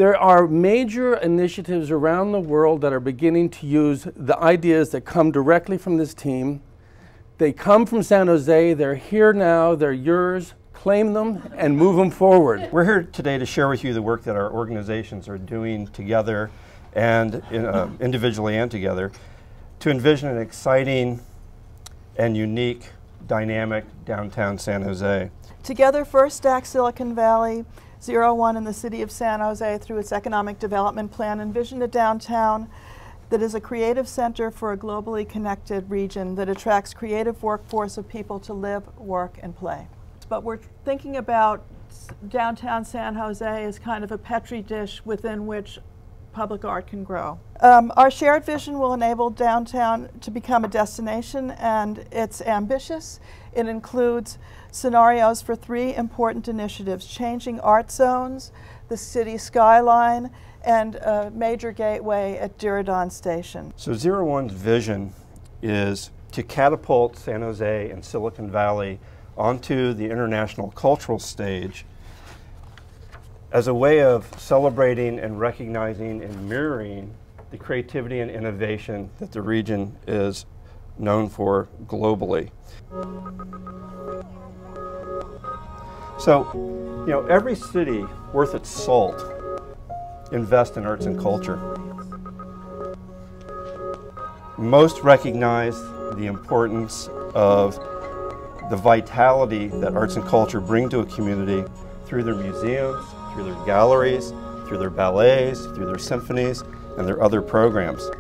There are major initiatives around the world that are beginning to use the ideas that come directly from this team. They come from San Jose, they're here now, they're yours. Claim them and move them forward. We're here today to share with you the work that our organizations are doing together and individually and together to envision an exciting and unique, dynamic downtown San Jose. Together, First Stack Silicon Valley, 01 in the city of San Jose through its economic development plan envisioned a downtown that is a creative center for a globally connected region that attracts creative workforce of people to live, work, and play. But we're thinking about downtown San Jose as kind of a petri dish within which public art can grow. Our shared vision will enable downtown to become a destination, and it's ambitious. It includes scenarios for 3 important initiatives: changing art zones, the city skyline, and a major gateway at Diridon Station. So 01's vision is to catapult San Jose and Silicon Valley onto the international cultural stage as a way of celebrating and recognizing and mirroring the creativity and innovation that the region is known for globally. So, you know, every city worth its salt invests in arts and culture. Most recognize the importance of the vitality that arts and culture bring to a community through their museums, through their galleries, through their ballets, through their symphonies, and their other programs.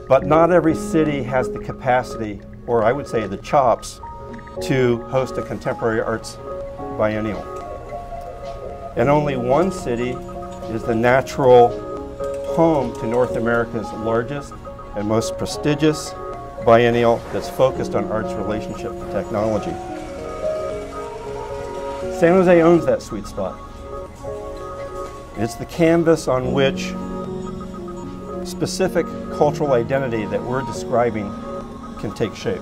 But not every city has the capacity, or I would say the chops, to host a contemporary arts biennial. And only one city is the natural home to North America's largest and most prestigious biennial that's focused on art's relationship to technology. San Jose owns that sweet spot. It's the canvas on which specific cultural identity that we're describing can take shape.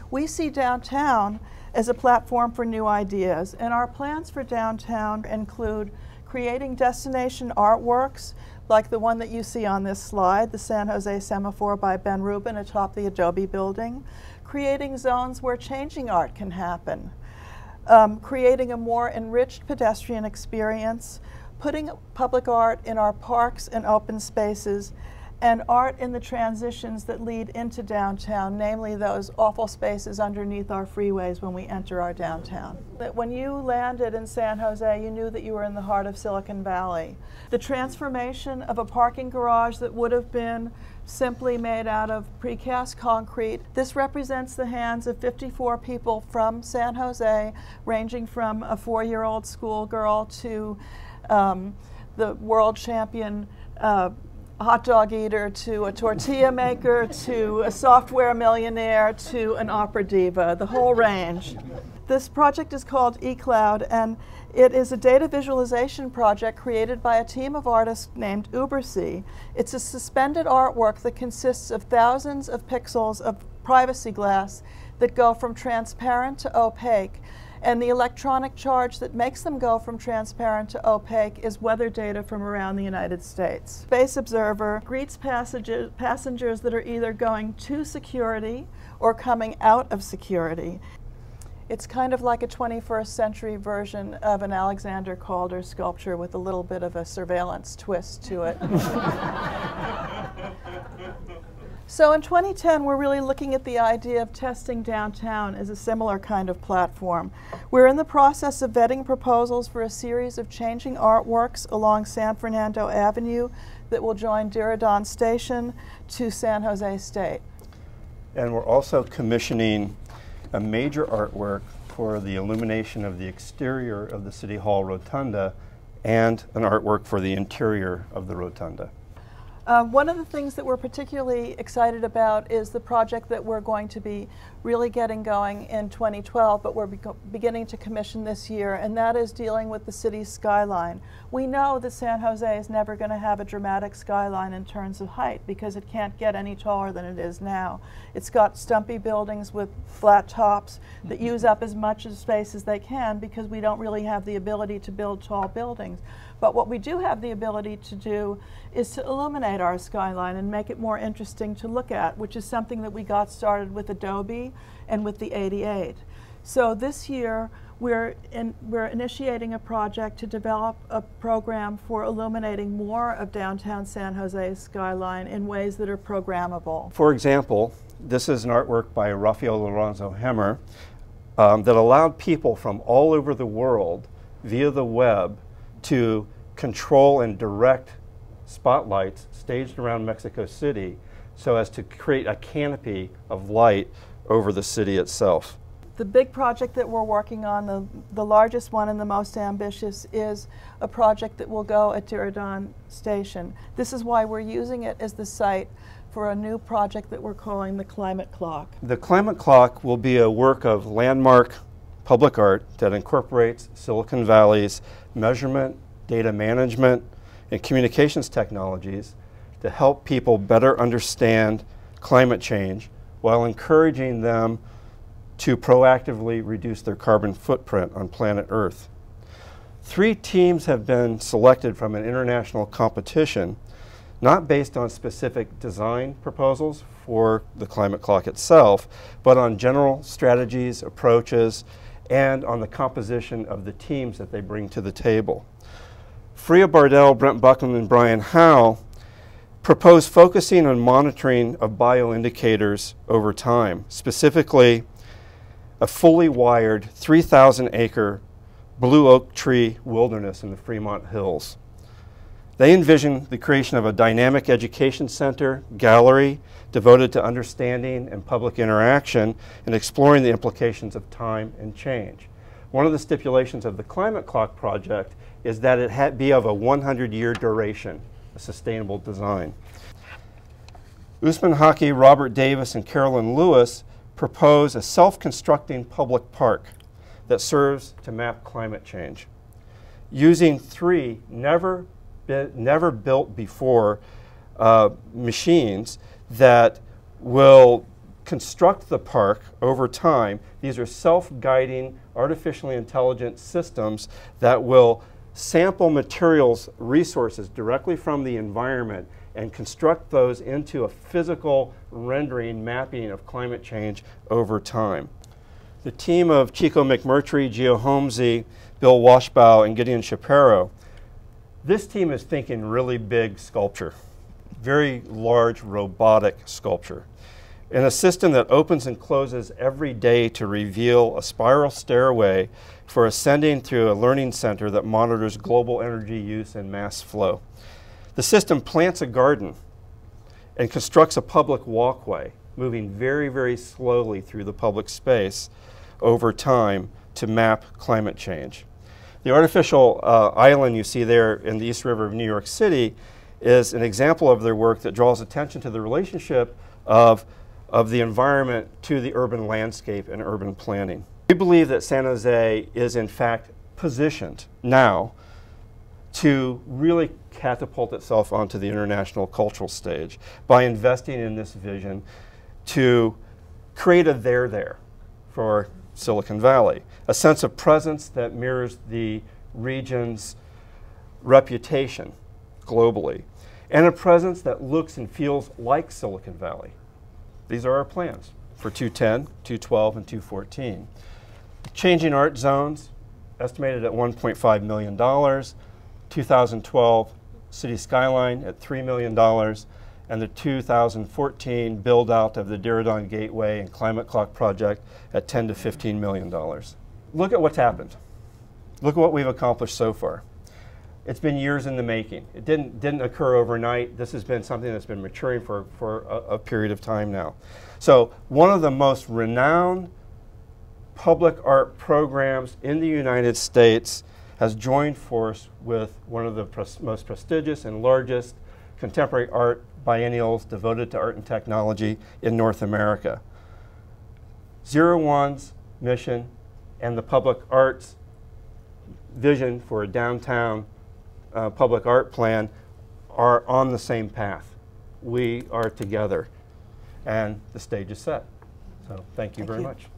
We see downtown as a platform for new ideas, and our plans for downtown include creating destination artworks like the one that you see on this slide, the San Jose Semaphore by Ben Rubin atop the Adobe building, creating zones where changing art can happen, creating a more enriched pedestrian experience, putting public art in our parks and open spaces, and art in the transitions that lead into downtown, namely those awful spaces underneath our freeways when we enter our downtown. That when you landed in San Jose, you knew that you were in the heart of Silicon Valley. The transformation of a parking garage that would have been simply made out of precast concrete. This represents the hands of 54 people from San Jose, ranging from a 4-year-old schoolgirl to the world champion hot dog eater, to a tortilla maker, to a software millionaire, to an opera diva, the whole range. This project is called eCloud, and it is a data visualization project created by a team of artists named Ubersea. It's a suspended artwork that consists of thousands of pixels of privacy glass that go from transparent to opaque. And the electronic charge that makes them go from transparent to opaque is weather data from around the United States. Space Observer greets passengers that are either going to security or coming out of security. It's kind of like a 21st century version of an Alexander Calder sculpture with a little bit of a surveillance twist to it. So in 2010, we're really looking at the idea of testing downtown as a similar kind of platform. We're in the process of vetting proposals for a series of changing artworks along San Fernando Avenue that will join Diridon Station to San Jose State. And we're also commissioning a major artwork for the illumination of the exterior of the City Hall Rotunda and an artwork for the interior of the Rotunda. One of the things that we're particularly excited about is the project that we're going to be really getting going in 2012, but we're beginning to commission this year, and that is dealing with the city's skyline. We know that San Jose is never going to have a dramatic skyline in terms of height because it can't get any taller than it is now. It's got stumpy buildings with flat tops that use up as much of space as they can because we don't really have the ability to build tall buildings. But what we do have the ability to do is to illuminate our skyline and make it more interesting to look at, which is something that we got started with Adobe and with the 88. So this year we're initiating a project to develop a program for illuminating more of downtown San Jose's skyline in ways that are programmable. For example, this is an artwork by Rafael Lorenzo Hemmer that allowed people from all over the world via the web to control and direct spotlights staged around Mexico City so as to create a canopy of light over the city itself. The big project that we're working on, the largest one and the most ambitious, is a project that will go at Diridon Station. This is why we're using it as the site for a new project that we're calling the Climate Clock. The Climate Clock will be a work of landmark public art that incorporates Silicon Valley's measurement, data management, and communications technologies to help people better understand climate change while encouraging them to proactively reduce their carbon footprint on planet Earth. 3 teams have been selected from an international competition, not based on specific design proposals for the Climate Clock itself, but on general strategies, approaches, and on the composition of the teams that they bring to the table. Freya Bardell, Brent Buckman, and Brian Howe propose focusing on monitoring of bioindicators over time, specifically a fully wired 3,000-acre blue oak tree wilderness in the Fremont Hills. They envision the creation of a dynamic education center, gallery, devoted to understanding and public interaction and exploring the implications of time and change. One of the stipulations of the Climate Clock project is that it be of a 100-year duration, a sustainable design. Usman Haki, Robert Davis, and Carolyn Lewis propose a self-constructing public park that serves to map climate change, using 3 never built before machines that will construct the park over time. These are self-guiding, artificially intelligent systems that will sample materials, resources directly from the environment and construct those into a physical rendering, mapping of climate change over time. The team of Chico McMurtry, Gio Holmesy, Bill Washbow, and Gideon Shapiro, this team is thinking really big sculpture, very large robotic sculpture, in a system that opens and closes every day to reveal a spiral stairway for ascending through a learning center that monitors global energy use and mass flow. The system plants a garden and constructs a public walkway, moving very, very slowly through the public space over time to map climate change. The artificial island you see there in the East River of New York City is an example of their work that draws attention to the relationship of the environment to the urban landscape and urban planning. We believe that San Jose is in fact positioned now to really catapult itself onto the international cultural stage by investing in this vision to create a there for Silicon Valley, a sense of presence that mirrors the region's reputation globally, and a presence that looks and feels like Silicon Valley. These are our plans for 210, 212, and 214. Changing art zones, estimated at $1.5 million, 2012 city skyline at $3 million, and the 2014 build-out of the Diridon Gateway and Climate Clock project at $10 to $15 million. Look at what's happened. Look at what we've accomplished so far. It's been years in the making. It didn't occur overnight. This has been something that's been maturing for a period of time now. So one of the most renowned public art programs in the United States has joined force with one of the most prestigious and largest contemporary art biennials devoted to art and technology in North America. 01's mission and the public arts vision for a downtown public art plan are on the same path. We are together, and the stage is set. So thank you very much.